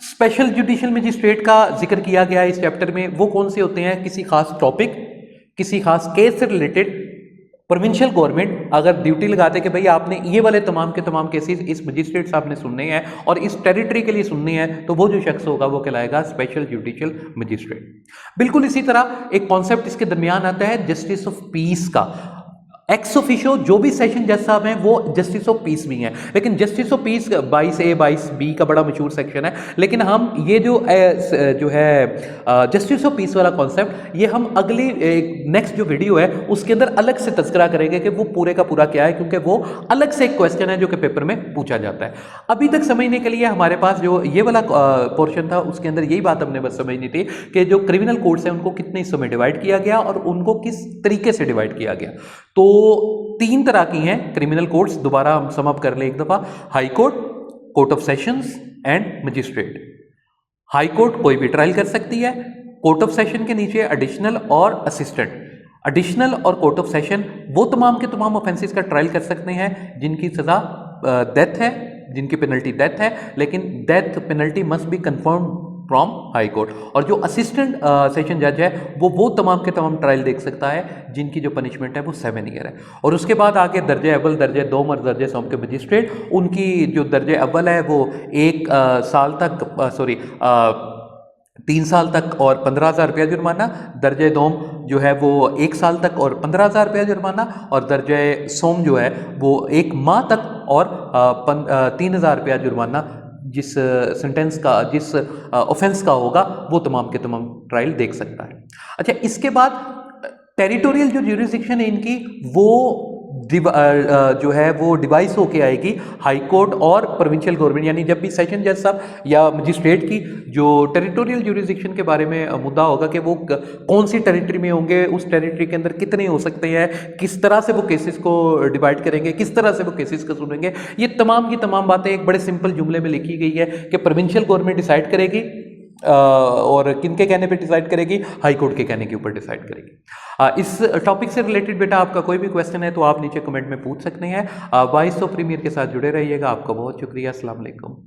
Special judicial magistrate का जिक्र किया गया है इस चैप्टर में। वो कौन से होते हैं? किसी खास टॉपिक, किसी खास केस से रिलेटेड प्रोविंशियल गवर्नमेंट अगर ड्यूटी लगाते कि भाई आपने ये वाले तमाम के तमाम केसेस इस मजिस्ट्रेट साहब ने सुनने हैं और इस टेरिटरी के लिए सुनने हैं, तो वो जो शख्स होगा वो कहलाएगा स्पेशल जुडिशियल मजिस्ट्रेट। बिल्कुल इसी तरह एक कॉन्सेप्ट इसके दरमियान आता है जस्टिस ऑफ पीस का। एक्स ऑफिशियो जो भी सेशन जज साहब हैं वो जस्टिस ऑफ पीस भी हैं, लेकिन justice of peace 22A 22B का बड़ा मशहूर सेक्शन है। लेकिन हम ये जो है जस्टिस ऑफ पीस वाला कॉन्सेप्ट, ये हम अगली नेक्स्ट जो वीडियो है उसके अंदर अलग से तज़किरा करेंगे कि वो पूरे का पूरा क्या है, क्योंकि वो अलग से एक क्वेश्चन है जो कि पेपर में पूछा जाता है। अभी तक समझने के लिए हमारे पास जो ये वाला पोर्शन था उसके अंदर यही बात हमने बस समझनी थी कि जो क्रिमिनल कोर्ट्स हैं उनको कितने हिस्सों में डिवाइड किया गया और उनको किस तरीके से डिवाइड किया गया। तो 3 तरह की हैं क्रिमिनल कोर्ट्स। दोबारा हम सम अप कर लें एक दफा। High court, court of sessions and magistrate. High court कोई भी ट्रायल कर सकती है। कोर्ट ऑफ सेशन के नीचे एडिशनल और असिस्टेंट। एडिशनल और कोर्ट ऑफ सेशन वो तमाम के तमाम ऑफेंसेस का ट्रायल कर सकते हैं जिनकी सजा डेथ है, जिनकी पेनल्टी डेथ है, लेकिन death penalty must be confirm from high court. और जो असिस्टेंट सेशन जज है वो तमाम के तमाम ट्रायल देख सकता है जिनकी जो पनिशमेंट है वो 7 ईयर है। और उसके बाद आगे दर्जे अव्वल, दर्जे दोम और दर्जे सोम के मजिस्ट्रेट, उनकी जो दर्जे अव्वल है वो 1 साल तक 3 साल तक और 15,000 रुपया जुर्माना। दर्जे दोम जो है वो 1 साल तक और 15,000 रुपया जुर्माना। और दर्जे सोम जो है वो 1 माह तक और 3,000 रुपया जुर्माना। जिस सेंटेंस का, जिस ऑफेंस का होगा वो तमाम के तमाम ट्रायल देख सकता है। अच्छा, इसके बाद टेरिटोरियल जो ज्यूरिसडिक्शन है इनकी वो जो है वो डिवाइस होके आएगी हाई कोर्ट और प्रोविंशियल गवर्नमेंट। यानी जब भी सेशन जज साहब या मजिस्ट्रेट की जो टेरिटोरियल ज्यूरिसडिक्शन के बारे में मुद्दा होगा कि वो कौन सी टेरिटरी में होंगे, उस टेरिटरी के अंदर कितने हो सकते हैं, किस तरह से वो केसेस को डिवाइड करेंगे, किस तरह से वो केसेस को सुनेंगे, ये तमाम की तमाम बातें एक बड़े सिंपल जुमले में लिखी गई है कि प्रोविंशियल गवर्नमेंट डिसाइड करेगी और किनके कहने पे डिसाइड करेगी? हाई कोर्ट के कहने के ऊपर डिसाइड करेगी। इस टॉपिक से रिलेटेड बेटा आपका कोई भी क्वेश्चन है तो आप नीचे कमेंट में पूछ सकते हैं। वॉइस ऑफ प्रीमियर के साथ जुड़े रहिएगा। आपका बहुत शुक्रिया। अस्सलाम वालेकुम।